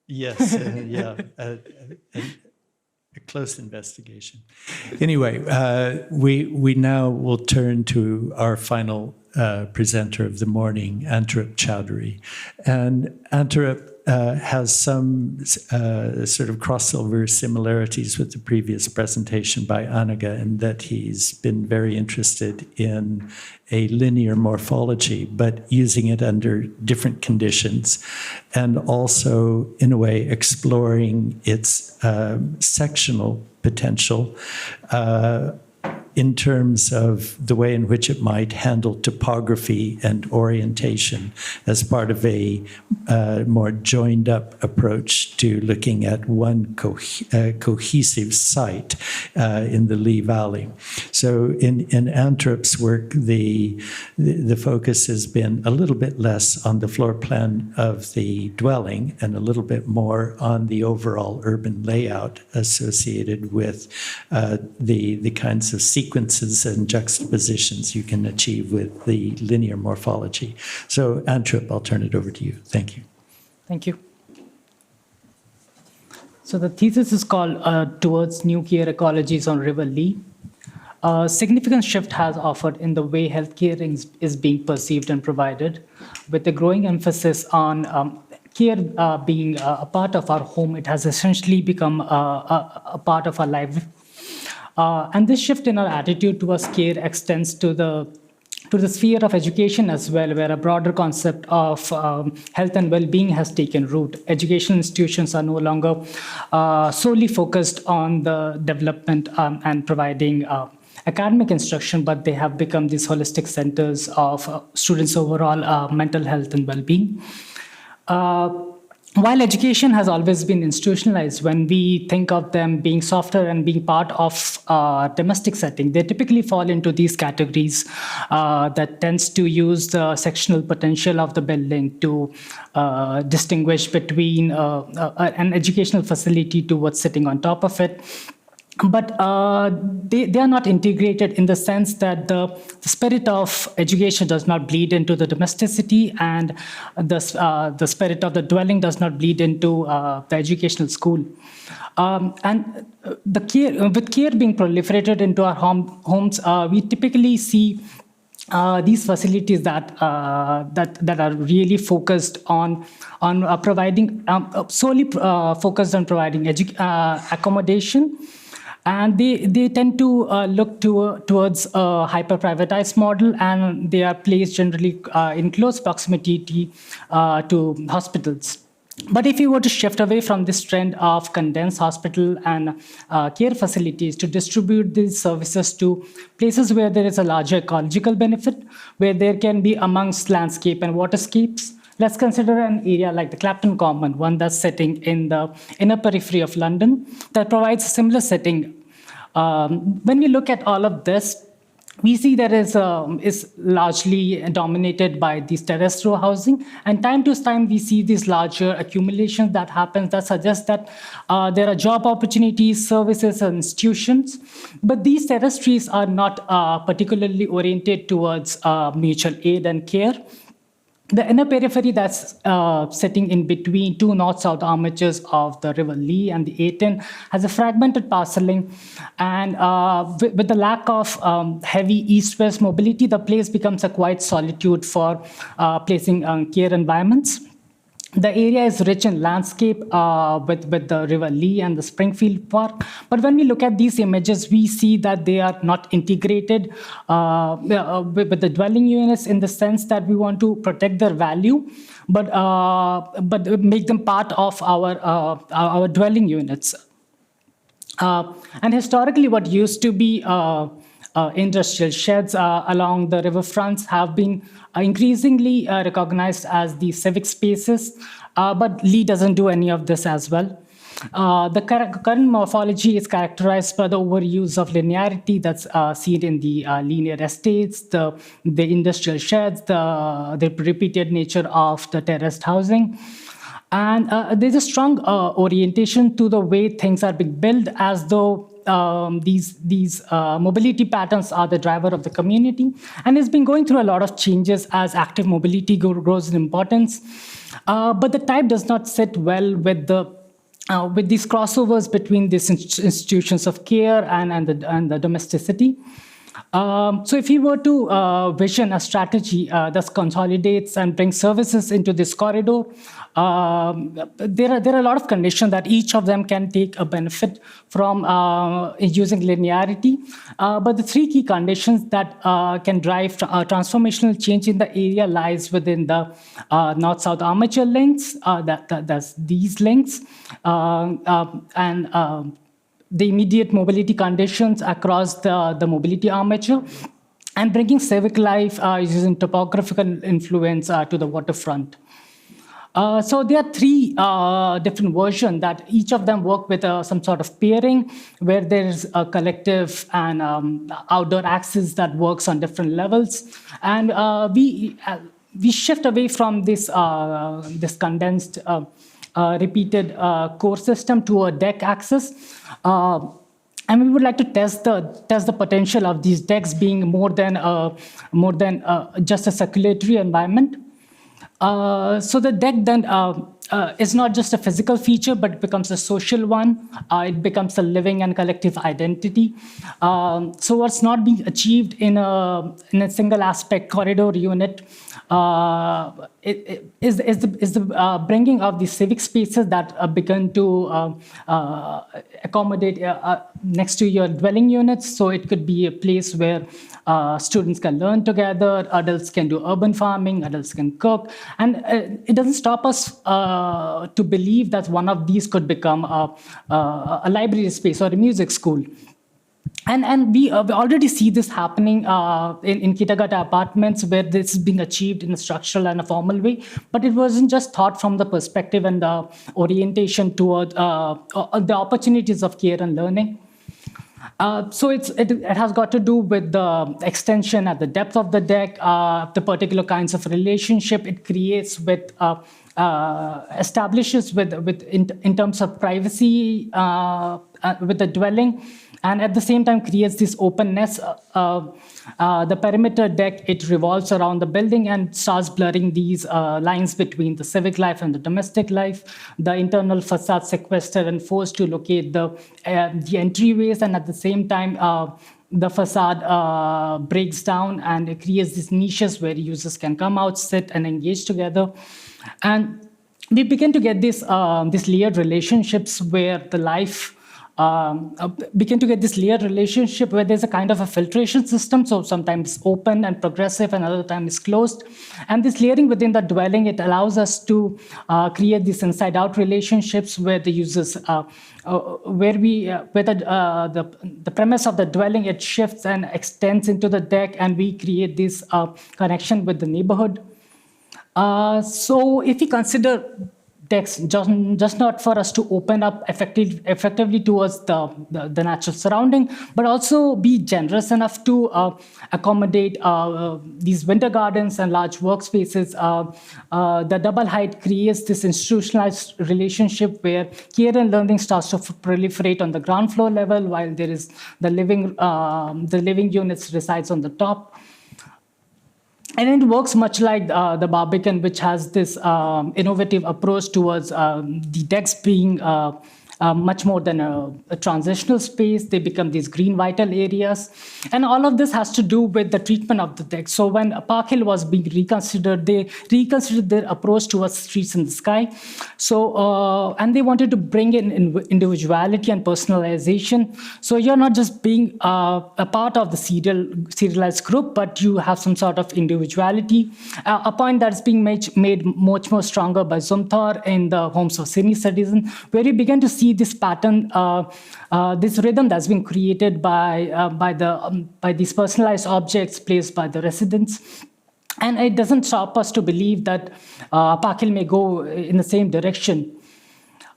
Yes, yeah, a close investigation. Anyway, we now will turn to our final presenter of the morning, Antorip Choudhury. And Antorip has some sort of crossover similarities with the previous presentation by Anaga in that he's been very interested in a linear morphology, but using it under different conditions, and also, in a way, exploring its sectional potential in terms of the way in which it might handle topography and orientation as part of a more joined up approach to looking at one cohesive site in the Lee Valley. So in Antorip's work, the focus has been a little bit less on the floor plan of the dwelling and a little bit more on the overall urban layout associated with the kinds of sequences and juxtapositions you can achieve with the linear morphology. So Antorip, I'll turn it over to you. Thank you. Thank you. So the thesis is called Towards New Care Ecologies on River Lee. A significant shift has offered in the way healthcare is being perceived and provided, with a growing emphasis on care being a part of our home. It has essentially become a part of our life. And this shift in our attitude towards care extends to the sphere of education as well, where a broader concept of health and well-being has taken root. Educational institutions are no longer solely focused on the development and providing academic instruction, but they have become these holistic centers of students' overall mental health and well-being. While education has always been institutionalized, when we think of them being softer and being part of domestic setting, they typically fall into these categories that tends to use the sectional potential of the building to distinguish between an educational facility to what's sitting on top of it. But they are not integrated in the sense that the spirit of education does not bleed into the domesticity, and the spirit of the dwelling does not bleed into the educational school. And with care being proliferated into our homes, we typically see these facilities that are really focused on providing solely focused on providing accommodation. And they tend to look towards a hyper-privatized model, and they are placed generally in close proximity to hospitals. But if you were to shift away from this trend of condensed hospital and care facilities to distribute these services to places where there is a larger ecological benefit, where there can be amongst landscape and waterscapes, let's consider an area like the Clapton Common, one that's sitting in the inner periphery of London, that provides a similar setting. When we look at all of this, we see that is largely dominated by these terraced row housing, and time to time we see these larger accumulations that happens that suggests that there are job opportunities, services, and institutions, but these terrestrials are not particularly oriented towards mutual aid and care. The inner periphery that's sitting in between two north-south armatures of the River Lee and the A10 has a fragmented parcelling, and with the lack of heavy east-west mobility, the place becomes a quiet solitude for placing care environments. The area is rich in landscape with the River Lee and the Springfield Park. But when we look at these images, we see that they are not integrated with the dwelling units in the sense that we want to protect their value, but make them part of our dwelling units. And historically, what used to be industrial sheds along the riverfronts have been increasingly recognized as the civic spaces, but Lee doesn't do any of this as well. The current morphology is characterized by the overuse of linearity that's seen in the linear estates, the industrial sheds, the repeated nature of the terraced housing. And there's a strong orientation to the way things are being built, as though these mobility patterns are the driver of the community, and it's been going through a lot of changes as active mobility grows in importance. But the type does not sit well with these crossovers between these institutions of care and the domesticity. So if you were to vision a strategy that consolidates and brings services into this corridor, there are a lot of conditions that each of them can take a benefit from using linearity. But the three key conditions that can drive transformational change in the area lies within the north-south armature links, that's these links, and the immediate mobility conditions across the mobility armature, and bringing civic life using topographical influence to the waterfront. So there are three different versions that each of them work with some sort of pairing, where there's a collective and outdoor axis that works on different levels. And we shift away from this condensed repeated core system to a deck axis. And we would like to test the potential of these decks being more than just a circulatory environment. So the deck then is not just a physical feature, but it becomes a social one. It becomes a living and collective identity. So what's not being achieved in a single aspect corridor unit is the bringing of the civic spaces that begin to accommodate next to your dwelling units. So it could be a place where students can learn together, adults can do urban farming, adults can cook, and it doesn't stop us to believe that one of these could become a library space or a music school. And we already see this happening in Kitagata apartments, where this is being achieved in a structural and a formal way, but it wasn't just thought from the perspective and the orientation toward the opportunities of care and learning. So it has got to do with the extension at the depth of the deck, the particular kinds of relationship it creates with, establishes in terms of privacy with the dwelling, and at the same time creates this openness. The perimeter deck, it revolves around the building and starts blurring these lines between the civic life and the domestic life. The internal facade sequestered and forced to locate the entryways, and at the same time the facade breaks down and it creates these niches where users can come out, sit, and engage together. And we begin to get these layered relationships where the life begin to get this layered relationship where there's a kind of a filtration system. So sometimes open and progressive, and other times it's closed. And this layering within the dwelling, it allows us to create these inside-out relationships where the users, where the premise of the dwelling, it shifts and extends into the deck, and we create this connection with the neighborhood. So if we consider decks just not for us to open up effectively towards the natural surrounding, but also be generous enough to accommodate these winter gardens and large workspaces. The double height creates this institutionalized relationship where care and learning starts to proliferate on the ground floor level, while there is the living units resides on the top. And it works much like the Barbican, which has this innovative approach towards the decks being much more than a transitional space. They become these green vital areas. And all of this has to do with the treatment of the deck. So when Park Hill was being reconsidered, they reconsidered their approach towards streets in the sky. So, and they wanted to bring in individuality and personalization. So you're not just being a part of the serialized group, but you have some sort of individuality. A point that's being made much more stronger by Zumthor in the Homes of Sydney Citizen, where you begin to see this pattern, this rhythm that's been created by these personalized objects placed by the residents. And it doesn't stop us to believe that Park Hill may go in the same direction.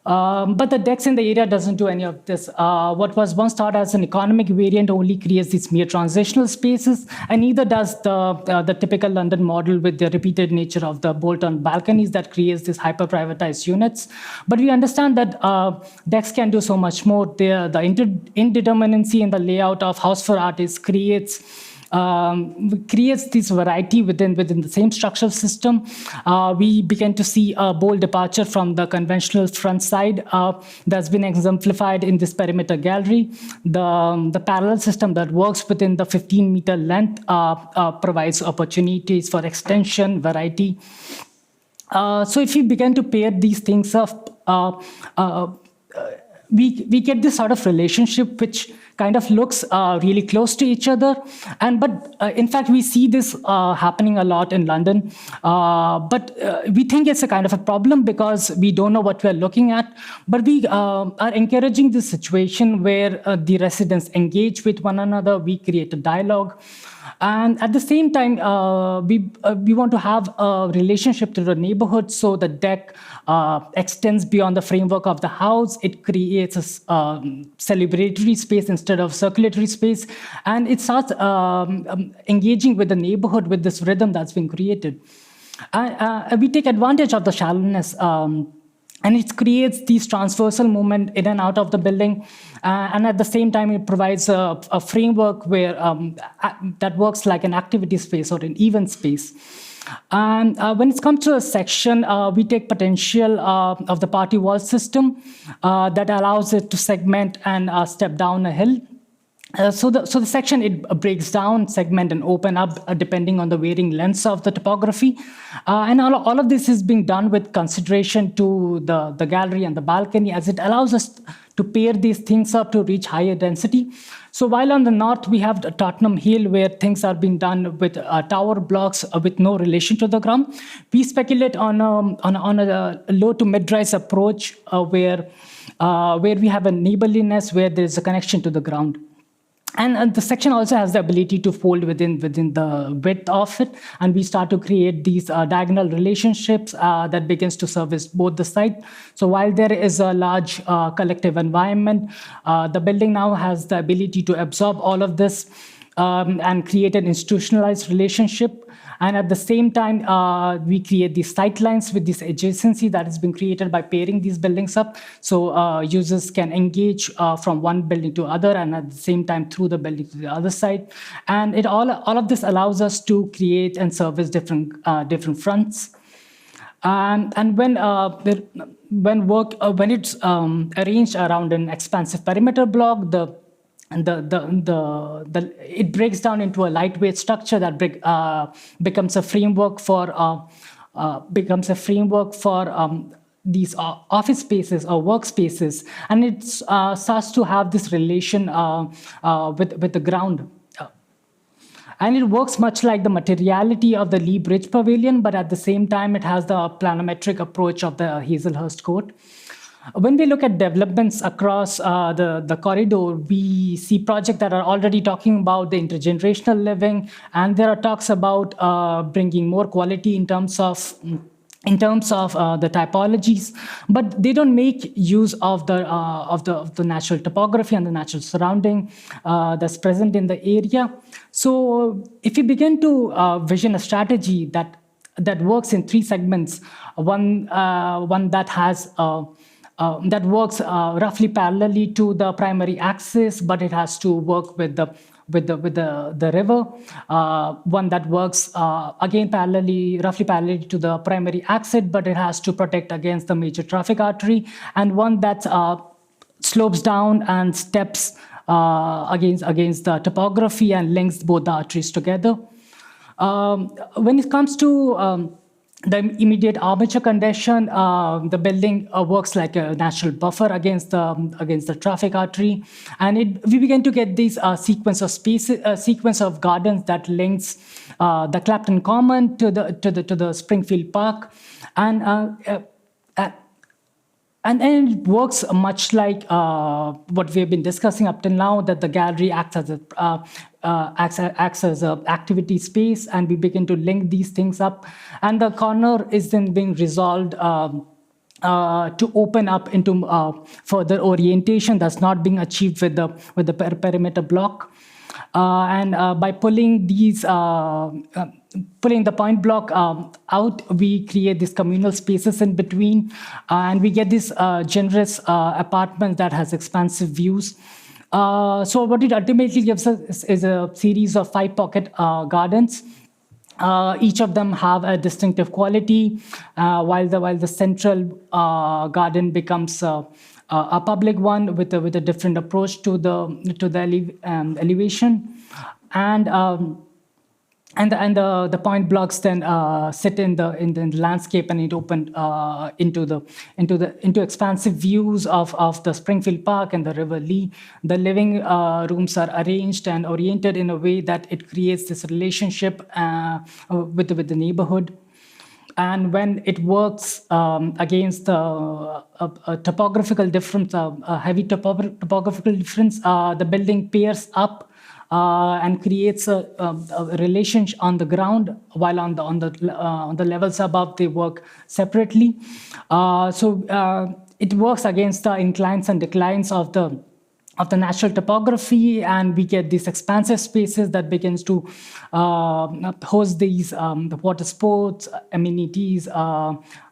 But the decks in the area doesn't do any of this. What was once thought as an economic variant only creates these mere transitional spaces, and neither does the typical London model with the repeated nature of the bolt-on balconies that creates these hyper-privatized units. But we understand that decks can do so much more. The indeterminacy in the layout of house for artists creates this variety within the same structural system. We began to see a bold departure from the conventional front side that's been exemplified in this perimeter gallery. The parallel system that works within the 15-meter length provides opportunities for extension, variety. So if we begin to pair these things up, we get this sort of relationship which kind of looks really close to each other. But in fact, we see this happening a lot in London. But we think it's a kind of a problem because we don't know what we're looking at. But we are encouraging this situation where the residents engage with one another. We create a dialogue. And at the same time, we want to have a relationship to the neighborhood, so the deck extends beyond the framework of the house. It creates a celebratory space instead of circulatory space, and it starts engaging with the neighborhood with this rhythm that's been created. We take advantage of the shallowness. And it creates these transversal movement in and out of the building. And at the same time, it provides a framework where that works like an activity space or an event space. And when it comes to a section, we take potential of the party wall system that allows it to segment and step down a hill. So the section, it breaks down, segment, and open up depending on the varying lengths of the topography. And all of this is being done with consideration to the gallery and the balcony, as it allows us to pair these things up to reach higher density. So while on the north, we have Tottenham Hill, where things are being done with tower blocks with no relation to the ground. We speculate on a low to mid-rise approach where we have a neighborliness, where there is a connection to the ground. And the section also has the ability to fold within the width of it, and we start to create these diagonal relationships that begins to service both the site. So while there is a large collective environment, the building now has the ability to absorb all of this and create an institutionalized relationship. And at the same time, we create these sight lines with this adjacency that has been created by pairing these buildings up. So users can engage from one building to other, and at the same time through the building to the other side. And all of this allows us to create and service different fronts. And when it's arranged around an expansive perimeter block, it breaks down into a lightweight structure that becomes a framework for these office spaces or workspaces, and it starts to have this relation with the ground. And it works much like the materiality of the Lee Bridge Pavilion, but at the same time, it has the planometric approach of the Hazelhurst Court. When we look at developments across the corridor, we see projects that are already talking about the intergenerational living, and there are talks about bringing more quality in terms of the typologies, but they don't make use of the natural topography and the natural surrounding that's present in the area. So if you begin to vision a strategy that works in three segments, one that has that works roughly parallelly to the primary axis, but it has to work with the river. One that works again roughly parallelly to the primary axis, but it has to protect against the major traffic artery. And one that slopes down and steps against the topography and links both the arteries together. When it comes to the immediate armature condition, the building works like a natural buffer against the traffic artery, and we begin to get this sequence of gardens that links the Clapton Common to the Springfield Park, and it works much like what we have been discussing up till now, that the gallery acts as an activity space, and we begin to link these things up. And the corner is then being resolved to open up into further orientation that's not being achieved with the perimeter block. And by pulling the point block out, we create these communal spaces in between, and we get this generous apartment that has expansive views. So what it ultimately gives us is a series of 5 pocket gardens. Each of them have a distinctive quality, while the central garden becomes a public one with a different approach to the elevation, and the point blocks then sit in the landscape, and it opened into expansive views of the Springfield Park and the River Lee. The living rooms are arranged and oriented in a way that it creates this relationship with the neighborhood. And when it works against a topographical difference, a heavy topographical difference, the building pairs up and creates a relationship on the ground, while on the levels above they work separately. So it works against the inclines and declines of the natural topography, and we get these expansive spaces that begins to host these water sports, amenities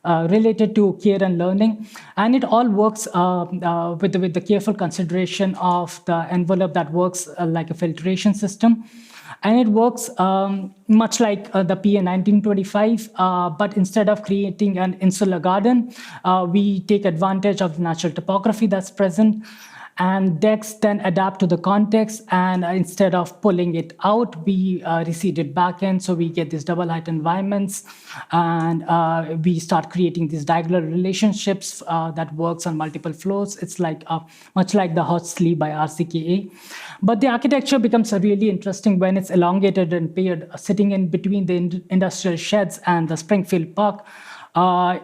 related to care and learning. And it all works with the careful consideration of the envelope that works like a filtration system. And it works much like the PA 1925, but instead of creating an insular garden, we take advantage of the natural topography that's present. And decks then adapt to the context, and instead of pulling it out, we recede it back in, so we get these double height environments, and we start creating these diagonal relationships that works on multiple floors. It's like much like the hot sleeve by RCKA. But the architecture becomes really interesting when it's elongated and paired, sitting in between the industrial sheds and the Springfield Park.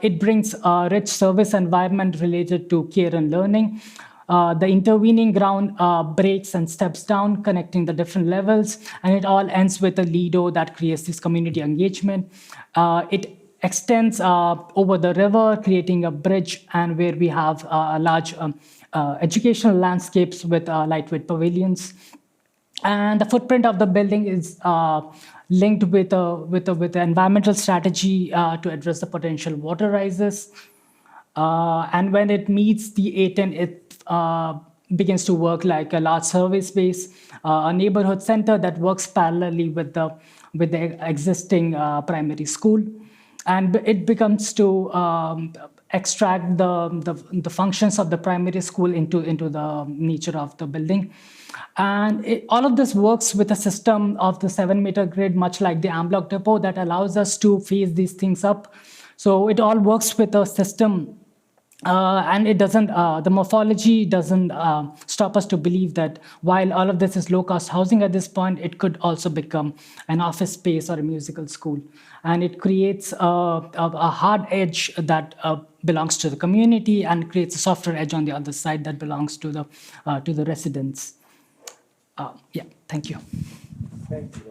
It brings a rich service environment related to care and learning. The intervening ground breaks and steps down, connecting the different levels, and it all ends with a lido that creates this community engagement. It extends over the river, creating a bridge, and where we have large educational landscapes with lightweight pavilions. And the footprint of the building is linked with the environmental strategy to address the potential water rises. And when it meets the A10, it begins to work like a large service space, a neighborhood center that works parallelly with the existing primary school, and it becomes to extract the functions of the primary school into the nature of the building. And all of this works with a system of the 7-meter grid, much like the en bloc depot, that allows us to phase these things up. So it all works with a system. And it doesn't, the morphology doesn't stop us to believe that while all of this is low-cost housing at this point, it could also become an office space or a musical school. And it creates a hard edge that belongs to the community, and creates a softer edge on the other side that belongs to the residents. Yeah, thank you. Thank you.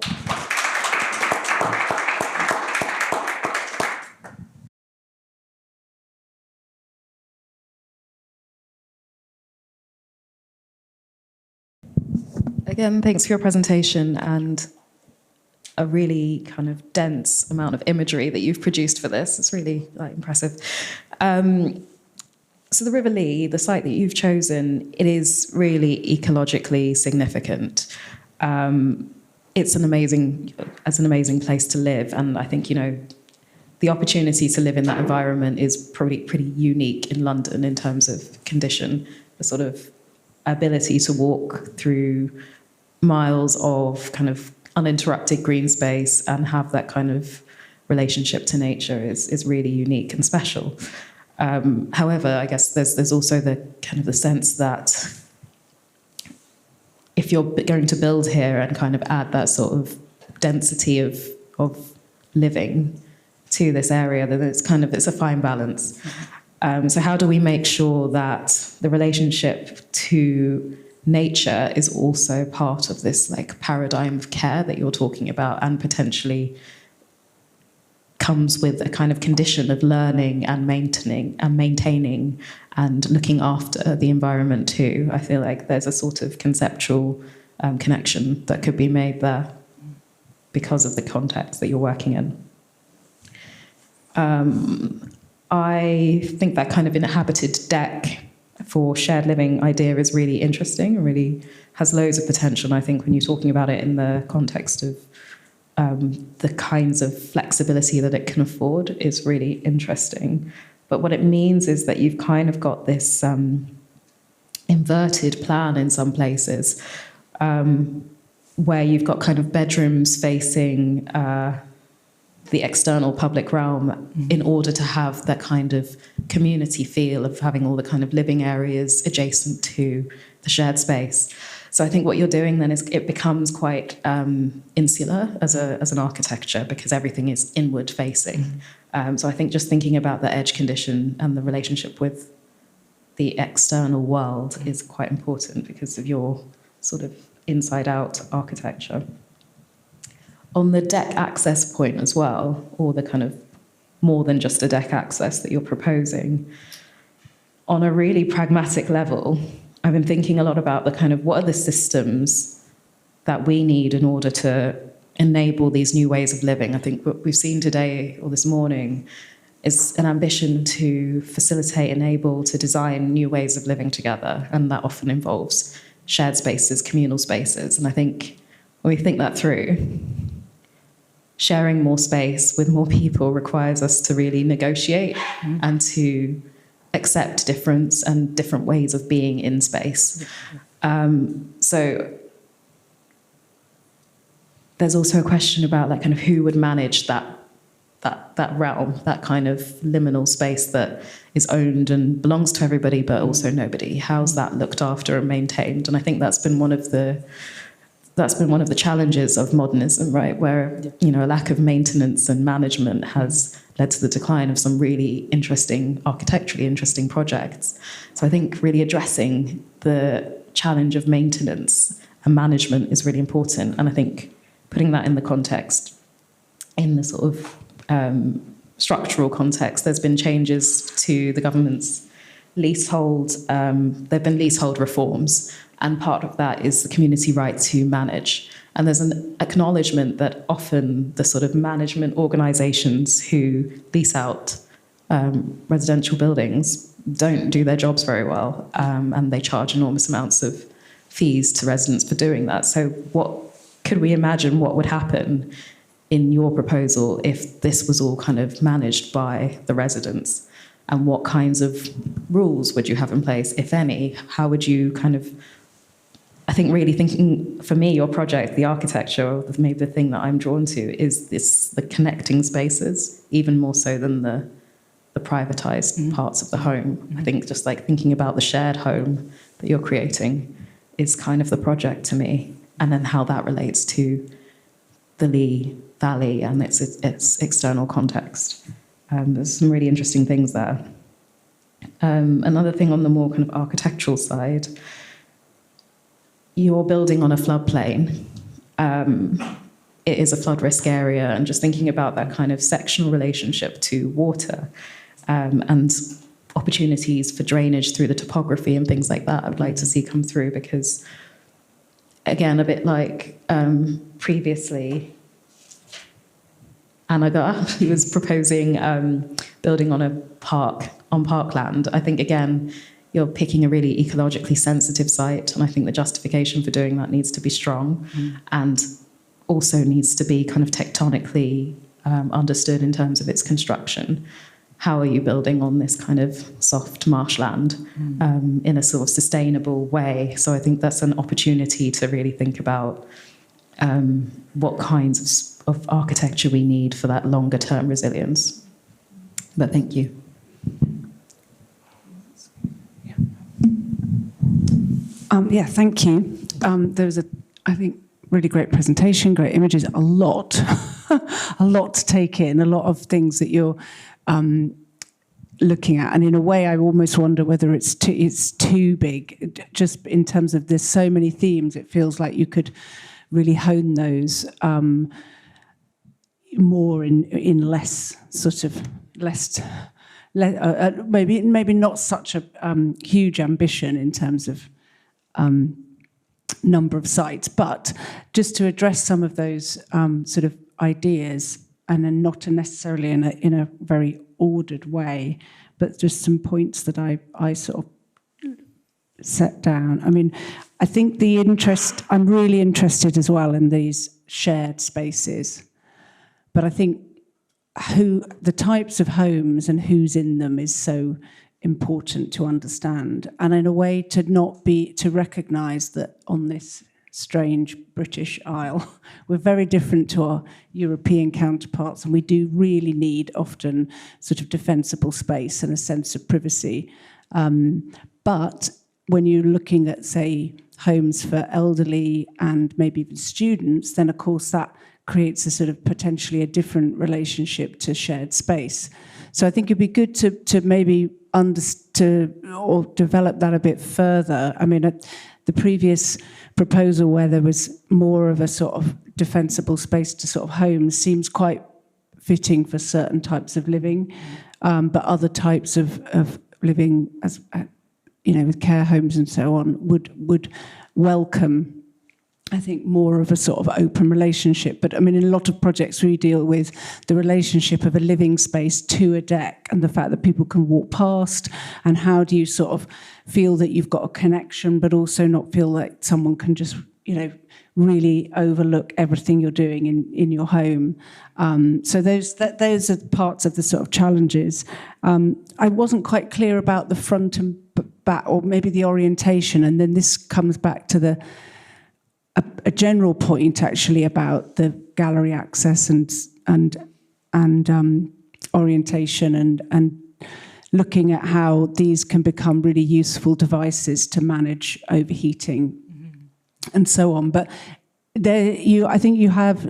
Again, thanks for your presentation and a really kind of dense amount of imagery that you've produced for this. It's really impressive. So the River Lee, the site that you've chosen, it is really ecologically significant. It's an amazing place to live, and I think, you know, the opportunity to live in that environment is probably pretty unique in London in terms of condition. The sort of ability to walk through miles of kind of uninterrupted green space and have that kind of relationship to nature is really unique and special. However, I guess there's also the kind of the sense that if you're going to build here and kind of add that sort of density of living to this area, then it's a fine balance. So how do we make sure that the relationship to nature is also part of this like paradigm of care that you're talking about, and potentially comes with a kind of condition of learning and maintaining and looking after the environment too. I feel like there's a sort of conceptual connection that could be made there because of the context that you're working in. I think that kind of inhabited deck for shared living idea is really interesting and really has loads of potential. And I think when you're talking about it in the context of the kinds of flexibility that it can afford is really interesting. But what it means is that you've kind of got this inverted plan in some places, where you've got kind of bedrooms facing the external public realm in order to have that kind of community feel of having all the kind of living areas adjacent to the shared space. So I think what you're doing then is it becomes quite insular as an architecture because everything is inward facing. So I think just thinking about the edge condition and the relationship with the external world is quite important because of your sort of inside out architecture. On the deck access point as well, or the kind of more than just a deck access that you're proposing, on a really pragmatic level, I've been thinking a lot about the kind of what are the systems that we need in order to enable these new ways of living. I think what we've seen today or this morning is an ambition to facilitate, enable, to design new ways of living together. And that often involves shared spaces, communal spaces. And I think when we think that through, sharing more space with more people requires us to really negotiate and to accept difference and different ways of being in space. So there's also a question about like kind of who would manage that realm, that kind of liminal space that is owned and belongs to everybody, but also nobody. How's that looked after and maintained? And I think that's been one of the challenges of modernism, right? Where, a lack of maintenance and management has led to the decline of some really interesting, architecturally interesting projects. So I think really addressing the challenge of maintenance and management is really important. And I think putting that in the context, in the sort of structural context, there's been changes to the government's leasehold. There've been leasehold reforms. And part of that is the community right to manage. And there's an acknowledgement that often the sort of management organisations who lease out residential buildings don't do their jobs very well, and they charge enormous amounts of fees to residents for doing that. So what could we imagine what would happen in your proposal if this was all kind of managed by the residents? And what kinds of rules would you have in place, if any? How would you kind of... I think really thinking, for me, your project, the architecture, or maybe the thing that I'm drawn to is the connecting spaces, even more so than the privatized parts of the home. I think just like thinking about the shared home that you're creating is kind of the project to me, and then how that relates to the Lee Valley and its external context. There's some really interesting things there. Another thing on the more kind of architectural side, you're building on a floodplain. It is a flood risk area, and just thinking about that kind of sectional relationship to water and opportunities for drainage through the topography and things like that, I would like to see come through because, again, a bit like previously, Anaga, who was proposing building on parkland. I think, again, you're picking a really ecologically sensitive site, and I think the justification for doing that needs to be strong and also needs to be kind of tectonically understood in terms of its construction. How are you building on this kind of soft marshland in a sort of sustainable way? So I think that's an opportunity to really think about what kinds of architecture we need for that longer term resilience. But thank you. Thank you. There was I think, really great presentation, great images, a lot to take in, a lot of things that you're looking at. And in a way, I almost wonder whether it's too big, just in terms of there's so many themes, it feels like you could really hone those. more in less sort of maybe not such a huge ambition in terms of number of sites, but just to address some of those sort of ideas, and then not necessarily in a very ordered way, but just some points that I sort of set down. I mean, I think I'm really interested as well in these shared spaces, but I think the types of homes and who's in them is so important to understand, and in a way to recognise that on this strange British Isle, we're very different to our European counterparts, and we do really need often sort of defensible space and a sense of privacy. But when you're looking at, say, homes for elderly and maybe even students, then of course that creates a sort of potentially a different relationship to shared space. So I think it'd be good to maybe or develop that a bit further. I mean, the previous proposal where there was more of a sort of defensible space to sort of homes seems quite fitting for certain types of living, but other types of living, as with care homes and so on, would welcome, I think, more of a sort of open relationship. But I mean, in a lot of projects we deal with the relationship of a living space to a deck and the fact that people can walk past, and how do you sort of feel that you've got a connection but also not feel like someone can just, really overlook everything you're doing in your home. So those are parts of the sort of challenges. I wasn't quite clear about the front and back, or maybe the orientation, and then this comes back to a general point actually about the gallery access and orientation and looking at how these can become really useful devices to manage overheating and so on. But I think you have,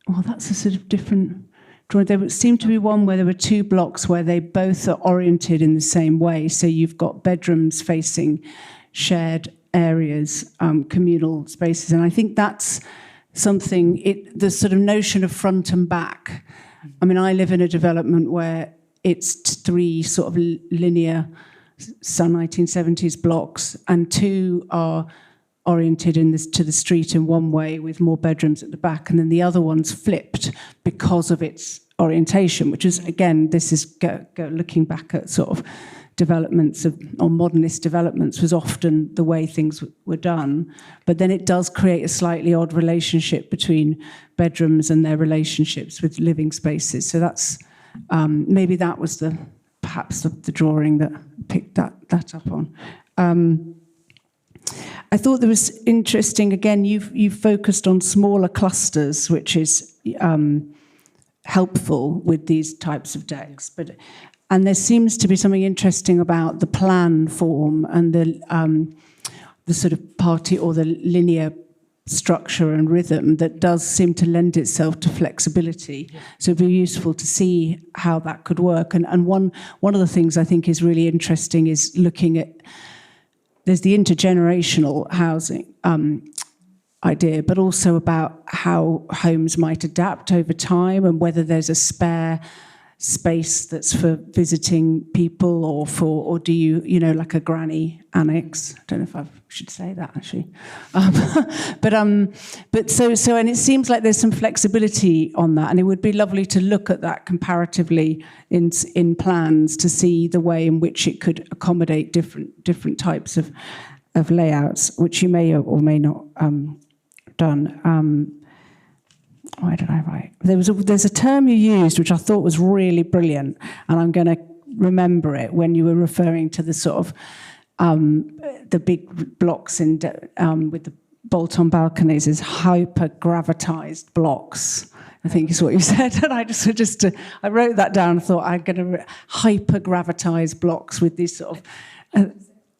well, that's a sort of different drawing. There seemed to be one where there were two blocks where they both are oriented in the same way. So you've got bedrooms facing shared areas, communal spaces. And I think that's something, the sort of notion of front and back. I mean, I live in a development where it's three sort of linear, some 1970s blocks, and two are oriented to the street in one way with more bedrooms at the back, and then the other one's flipped because of its orientation, which is, again, this is looking back at sort of developments or modernist developments, was often the way things were done. But then it does create a slightly odd relationship between bedrooms and their relationships with living spaces. So that's maybe that was perhaps the drawing that picked that up on. I thought that was interesting. Again, you've focused on smaller clusters, which is helpful with these types of decks. And there seems to be something interesting about the plan form and the sort of party or the linear structure and rhythm that does seem to lend itself to flexibility. Yeah. So it'd be useful to see how that could work. And one of the things I think is really interesting is looking at, there's the intergenerational housing idea, but also about how homes might adapt over time and whether there's a spare space that's for visiting people or do you like a granny annex. I don't know if I should say that actually. But so and it seems like there's some flexibility on that, and it would be lovely to look at that comparatively in plans to see the way in which it could accommodate different types of layouts, which you may or may not done. Why did I write? There's a term you used which I thought was really brilliant, and I'm going to remember it when you were referring to the sort of the big blocks with the bolt-on balconies as hypergravitized blocks. I think is what you said, and I wrote that down and thought I'm going to hypergravitize blocks with these sort of.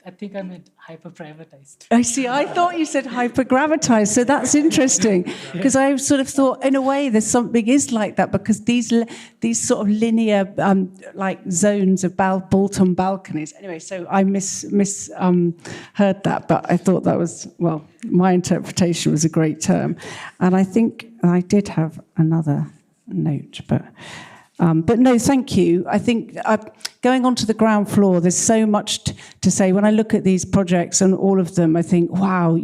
I think I meant hyper-privatized. I see. I thought you said hypergravitized, so that's interesting because I sort of thought, in a way, there's something is like that because these sort of linear like zones of bolt-on balconies. Anyway, so I heard that, but I thought that was, well, my interpretation was a great term, and I think I did have another note. But no, thank you. I think going on to the ground floor, there's so much to say. When I look at these projects and all of them, I think, wow,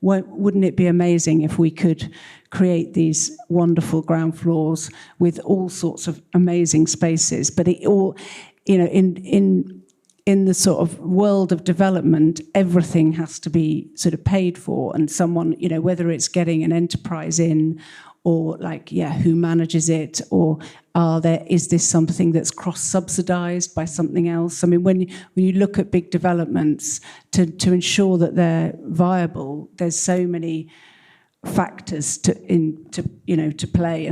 wouldn't it be amazing if we could create these wonderful ground floors with all sorts of amazing spaces? But it all, in the sort of world of development, everything has to be sort of paid for, and someone, whether it's getting an enterprise in, or who manages it, or is this something that's cross-subsidized by something else? I mean, when you look at big developments, to ensure that they're viable, there's so many factors to play,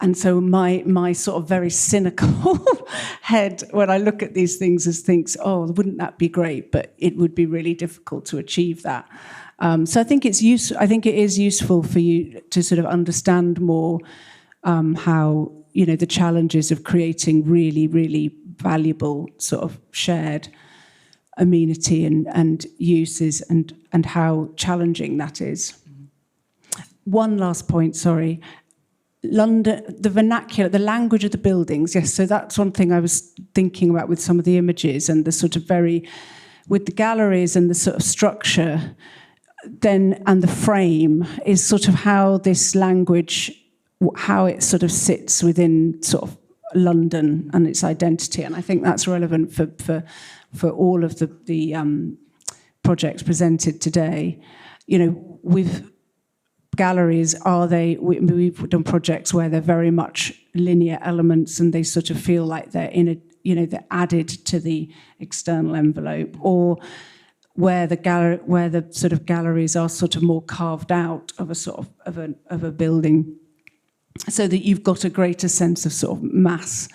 and so my sort of very cynical head, when I look at these things, thinks, oh, wouldn't that be great? But it would be really difficult to achieve that. So I think it is useful for you to sort of understand more how the challenges of creating really, really valuable sort of shared amenity and uses, and how challenging that is. One last point, sorry. London, the vernacular, the language of the buildings, yes, so that's one thing I was thinking about with some of the images, and the sort of with the galleries and the sort of structure, and the frame is sort of how this language, how it sort of sits within sort of London and its identity. And I think that's relevant for all of the projects presented today. With galleries, we've done projects where they're very much linear elements, and they sort of feel like they're they're added to the external envelope, or where the sort of galleries are sort of more carved out of a sort of a building, so that you've got a greater sense of sort of mass.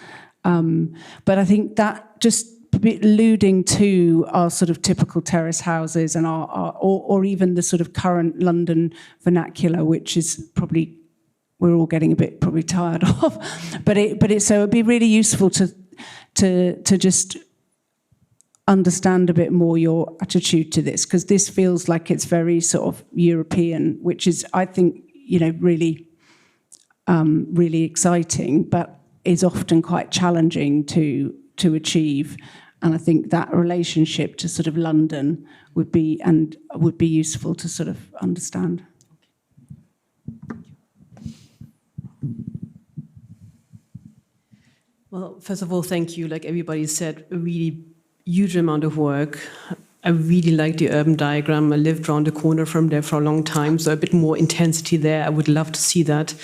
But I think that just alluding to our sort of typical terrace houses and or even the sort of current London vernacular, which is probably we're all getting a bit probably tired of, so it'd be really useful to just understand a bit more your attitude to this, because this feels like it's very sort of European, which is, I think, really really exciting, but is often quite challenging to achieve. And I think that relationship to sort of London would be useful to sort of understand. Well, first of all, thank you. Like everybody said, a really huge amount of work. I really like the urban diagram. I lived around the corner from there for a long time, so a bit more intensity there. I would love to see that.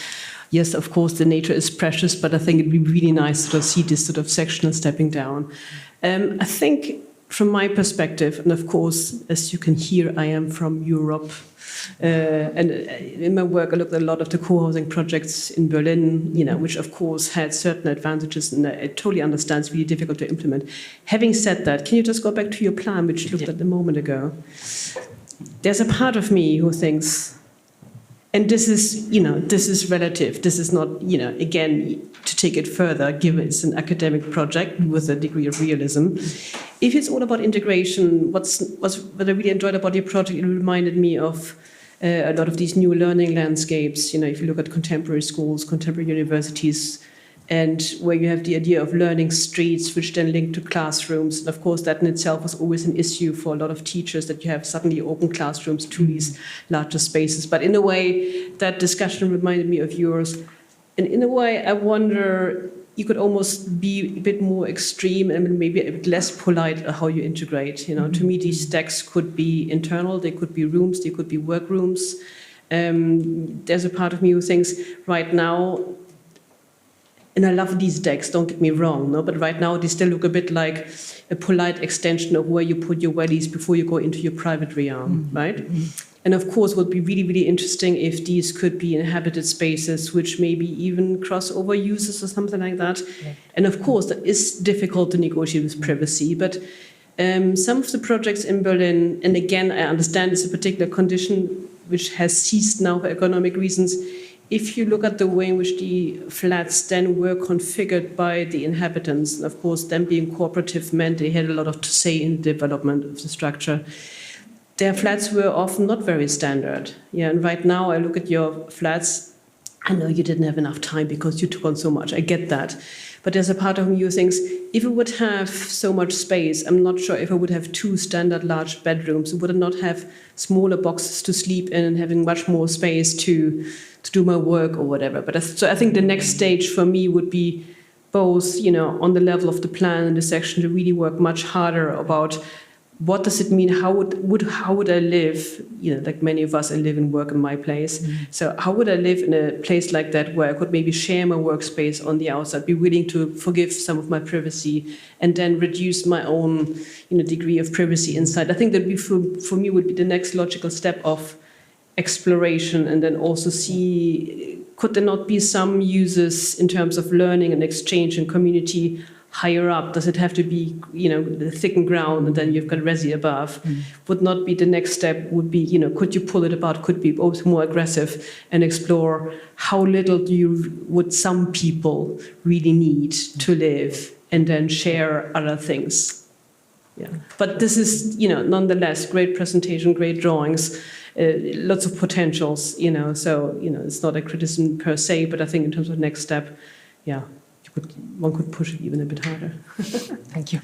Yes, of course, the nature is precious, but I think it'd be really nice to see this sort of sectional stepping down. I think from my perspective, and of course, as you can hear, I am from Europe. And in my work, I looked at a lot of the co-housing projects in Berlin, which of course had certain advantages, and I totally understand it's really difficult to implement. Having said that, can you just go back to your plan, which you looked at a moment ago? There's a part of me who thinks, and this is relative. This is not, again, to take it further, given it's an academic project with a degree of realism. If it's all about integration, what I really enjoyed about your project, it reminded me of a lot of these new learning landscapes. If you look at contemporary schools, contemporary universities, and where you have the idea of learning streets, which then link to classrooms. And of course, that in itself was always an issue for a lot of teachers, that you have suddenly open classrooms to these larger spaces. But in a way, that discussion reminded me of yours. And in a way, I wonder, you could almost be a bit more extreme and maybe a bit less polite how you integrate. To me, these stacks could be internal, they could be rooms, they could be workrooms. There's a part of me who thinks right now, and I love these decks, don't get me wrong, but right now they still look a bit like a polite extension of where you put your wellies before you go into your private realm, right? And of course, it would be really, really interesting if these could be inhabited spaces, which maybe even cross over uses or something like that. Yeah. And of course, that is difficult to negotiate with privacy, but some of the projects in Berlin, and again, I understand it's a particular condition which has ceased now for economic reasons. If you look at the way in which the flats then were configured by the inhabitants, and of course, them being cooperative meant they had a lot to say in the development of the structure. Their flats were often not very standard. And right now I look at your flats, I know you didn't have enough time because you took on so much. I get that. But there's a part of me who thinks, if it would have so much space, I'm not sure if I would have 2 standard large bedrooms. Would I not have smaller boxes to sleep in and having much more space to do my work or whatever? So I think the next stage for me would be both, on the level of the plan and the section, to really work much harder about what does it mean? How would I live? Like many of us, I live and work in my place. Mm-hmm. So how would I live in a place like that where I could maybe share my workspace on the outside, be willing to forgive some of my privacy, and then reduce my own, degree of privacy inside? I think that for me would be the next logical step of exploration, and then also see, could there not be some uses in terms of learning and exchange and community higher up? Does it have to be, the thickened ground and then you've got resi above? Mm. Would not be the next step, would be, could you pull it apart, could be both more aggressive and explore how little would some people really need to live, and then share other things. Yeah. But this is, nonetheless, great presentation, great drawings, lots of potentials, so, it's not a criticism per se, but I think in terms of next step, yeah, one could push it even a bit harder. Thank you.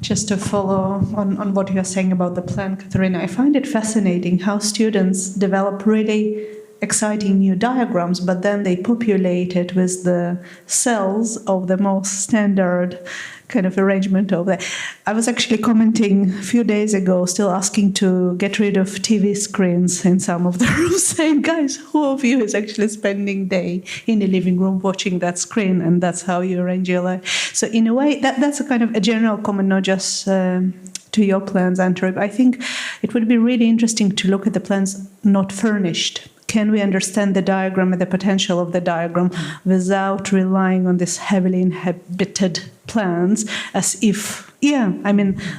Just to follow on what you're saying about the plan, Katharina, I find it fascinating how students develop really exciting new diagrams, but then they populate it with the cells of the most standard kind of arrangement of that. I was actually commenting a few days ago, still asking to get rid of TV screens in some of the rooms, saying, guys, who of you is actually spending day in the living room watching that screen, and that's how you arrange your life? So in a way, that's a kind of a general comment, not just to your plans, Antorip. I think it would be really interesting to look at the plans not furnished. Can we understand the diagram and the potential of the diagram without relying on this heavily inhabited plans as if,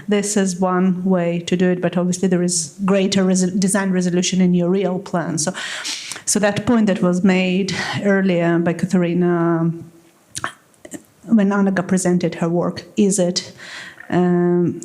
this is one way to do it, but obviously there is greater design resolution in your real plan. So that point that was made earlier by Katharina when Annaga presented her work, is it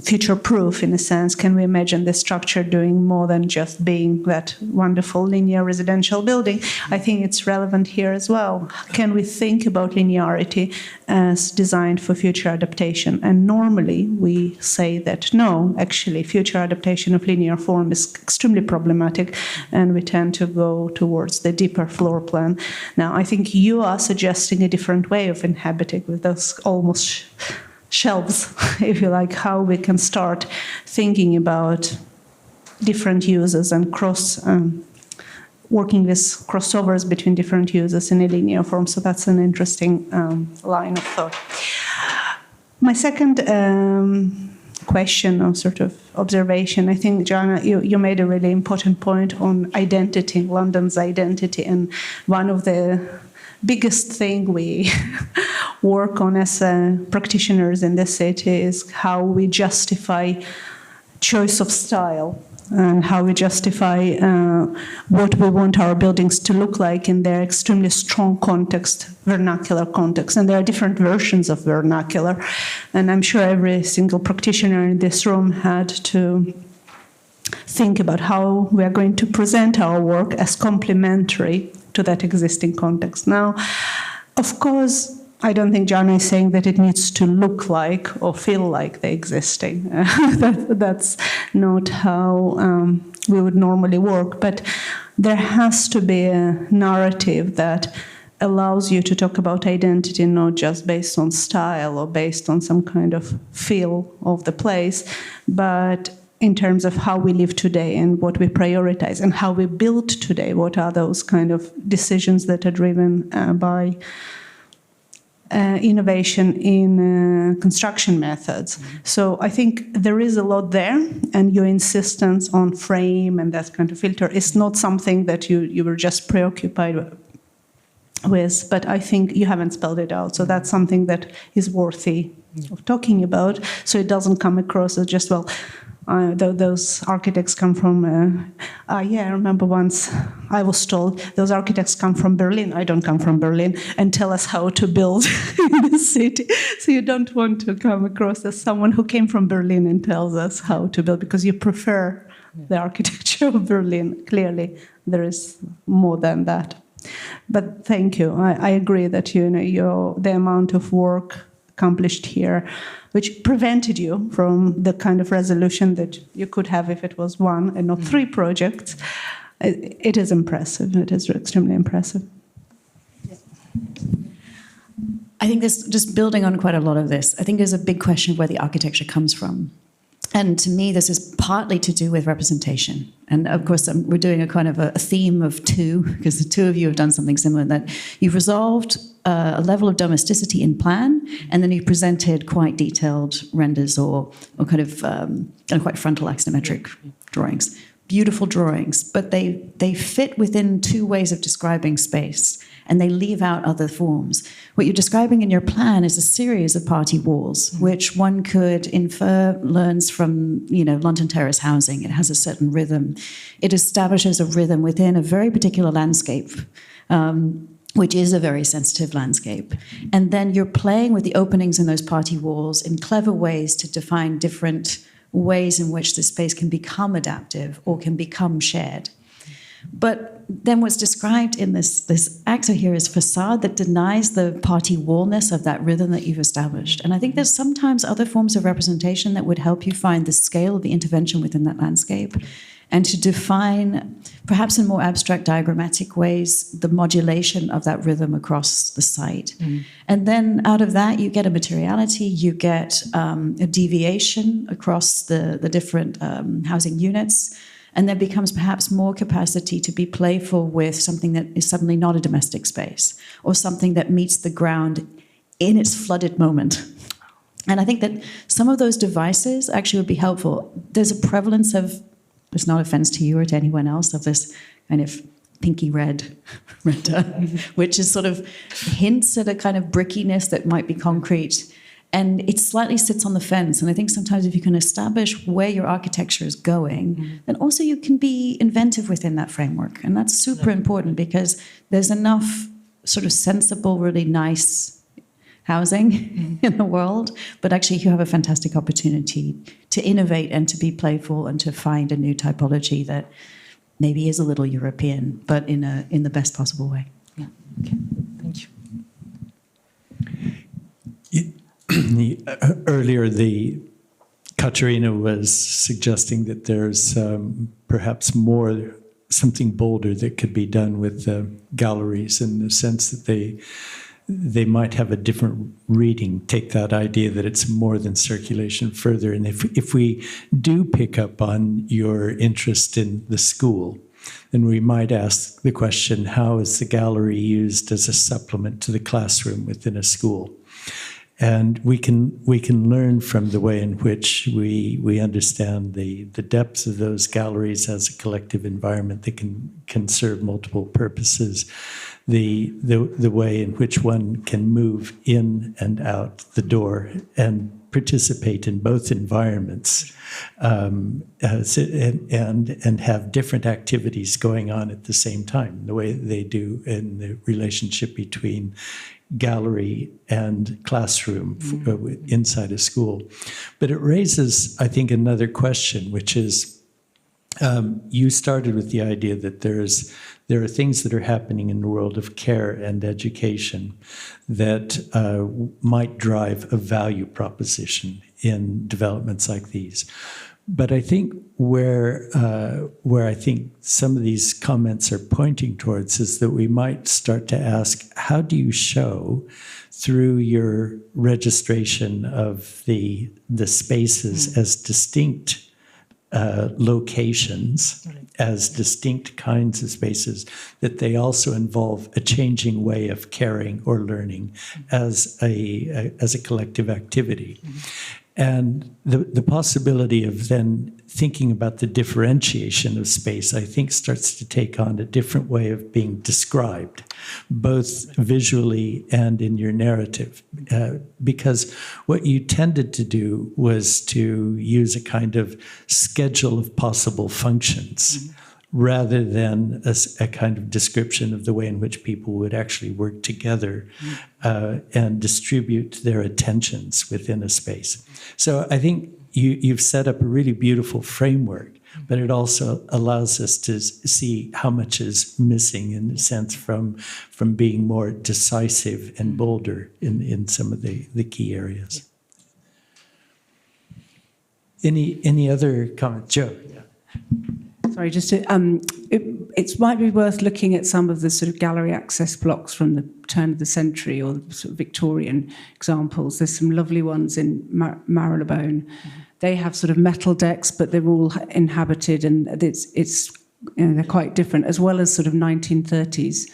future-proof in a sense? Can we imagine the structure doing more than just being that wonderful linear residential building? I think it's relevant here as well. Can we think about linearity as designed for future adaptation? And normally we say that no, actually future adaptation of linear form is extremely problematic, and we tend to go towards the deeper floor plan. Now, I think you are suggesting a different way of inhabiting with those almost shelves, if you like, how we can start thinking about different uses and working with crossovers between different uses in a linear form. So that's an interesting line of thought. My second question or sort of observation, I think, Joanna, you made a really important point on identity, London's identity, and one of the biggest thing we work on as practitioners in this city is how we justify choice of style and how we justify what we want our buildings to look like in their extremely strong context, vernacular context. And there are different versions of vernacular. And I'm sure every single practitioner in this room had to think about how we are going to present our work as complementary to that existing context. Now, of course, I don't think Jana is saying that it needs to look like or feel like the existing. That's not how we would normally work. But there has to be a narrative that allows you to talk about identity not just based on style or based on some kind of feel of the place, but in terms of how we live today and what we prioritize and how we build today. What are those kind of decisions that are driven by innovation in construction methods? Mm-hmm. So I think there is a lot there, and your insistence on frame and that kind of filter is not something that you were just preoccupied with, but I think you haven't spelled it out. So that's something that is worthy of talking about, so it doesn't come across as just, well, those architects come from, I remember once I was told, those architects come from Berlin, I don't come from Berlin, and tell us how to build in the city. So you don't want to come across as someone who came from Berlin and tells us how to build, because you prefer the architecture of Berlin. Clearly, there is more than that. But thank you. I agree that the amount of work accomplished here, which prevented you from the kind of resolution that you could have if it was one and not three projects, it is impressive. It is extremely impressive. I think there's, just building on quite a lot of this, I think there's a big question of where the architecture comes from. And to me, this is partly to do with representation. And of course, we're doing a kind of a theme of two, because the two of you have done something similar, that you've resolved a level of domesticity in plan, and then you've presented quite detailed renders or kind of quite frontal axonometric drawings. Beautiful drawings, but they fit within two ways of describing space, and they leave out other forms. What you're describing in your plan is a series of party walls, which one could infer learns from, London Terrace housing. It has a certain rhythm. It establishes a rhythm within a very particular landscape, which is a very sensitive landscape. And then you're playing with the openings in those party walls in clever ways to define different ways in which the space can become adaptive or can become shared. But then what's described in this axo here is facade that denies the party wallness of that rhythm that you've established. And I think there's sometimes other forms of representation that would help you find the scale of the intervention within that landscape and to define, perhaps in more abstract diagrammatic ways, the modulation of that rhythm across the site. And then out of that, you get a materiality, you get a deviation across the different housing units, and there becomes perhaps more capacity to be playful with something that is suddenly not a domestic space, or something that meets the ground in its flooded moment. And I think that some of those devices actually would be helpful. There's a prevalence of, it's not offense to you or to anyone else, of this kind of pinky red render, which is sort of hints at a kind of brickiness that might be concrete. And it slightly sits on the fence. And I think sometimes if you can establish where your architecture is going, then also you can be inventive within that framework. And that's super important, because there's enough sort of sensible, really nice housing in the world. But actually you have a fantastic opportunity to innovate and to be playful and to find a new typology that maybe is a little European, but in the best possible way. Yeah. Okay. Thank you. Earlier, Katerina was suggesting that there's perhaps something bolder that could be done with galleries, in the sense that they might have a different reading, take that idea that it's more than circulation further. And if we do pick up on your interest in the school, then we might ask the question, how is the gallery used as a supplement to the classroom within a school? And we can learn from the way in which we understand the depth of those galleries as a collective environment that can serve multiple purposes, the way in which one can move in and out the door and participate in both environments, and have different activities going on at the same time, the way they do in the relationship between gallery and classroom inside a school. But it raises, I think, another question, which is, you started with the idea that there are things that are happening in the world of care and education that might drive a value proposition in developments like these. But I think where I think some of these comments are pointing towards is that we might start to ask, how do you show through your registration of the spaces as distinct locations, as distinct kinds of spaces, that they also involve a changing way of caring or learning as a collective activity. And the possibility of then thinking about the differentiation of space, I think, starts to take on a different way of being described, both visually and in your narrative. Because what you tended to do was to use a kind of schedule of possible functions, rather than a kind of description of the way in which people would actually work together and distribute their attentions within a space. So I think you've set up a really beautiful framework but it also allows us to see how much is missing, in a sense, from being more decisive and bolder in some of the key areas. Any other comments? Joe? Sorry, just to, it might be worth looking at some of the sort of gallery access blocks from the turn of the century, or sort of Victorian examples. There's some lovely ones in Marylebone. Mm-hmm. They have sort of metal decks, but they're all inhabited, and it's they're quite different, as well as sort of 1930s.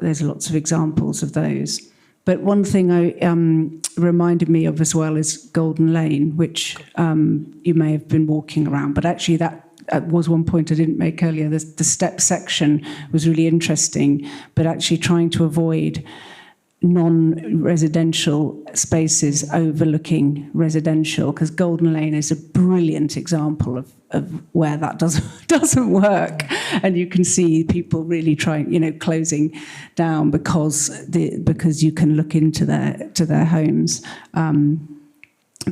There's lots of examples of those. But one thing reminded me of as well is Golden Lane, which you may have been walking around, but actually that was one point I didn't make earlier. The step section was really interesting, but actually trying to avoid non-residential spaces overlooking residential, because Golden Lane is a brilliant example of where that doesn't work, and you can see people really trying, closing down because you can look into their homes.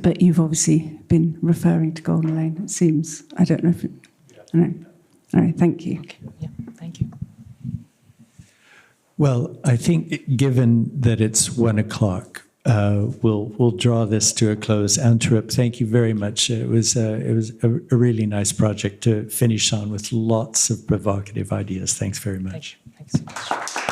But you've obviously been referring to Golden Lane, it seems. I don't know if it... No. All right, thank you. Okay. Yeah, thank you. Well, I think given that it's 1:00, we'll draw this to a close. Antorip, thank you very much. It was a really nice project to finish on with lots of provocative ideas. Thanks very much. Thanks so much.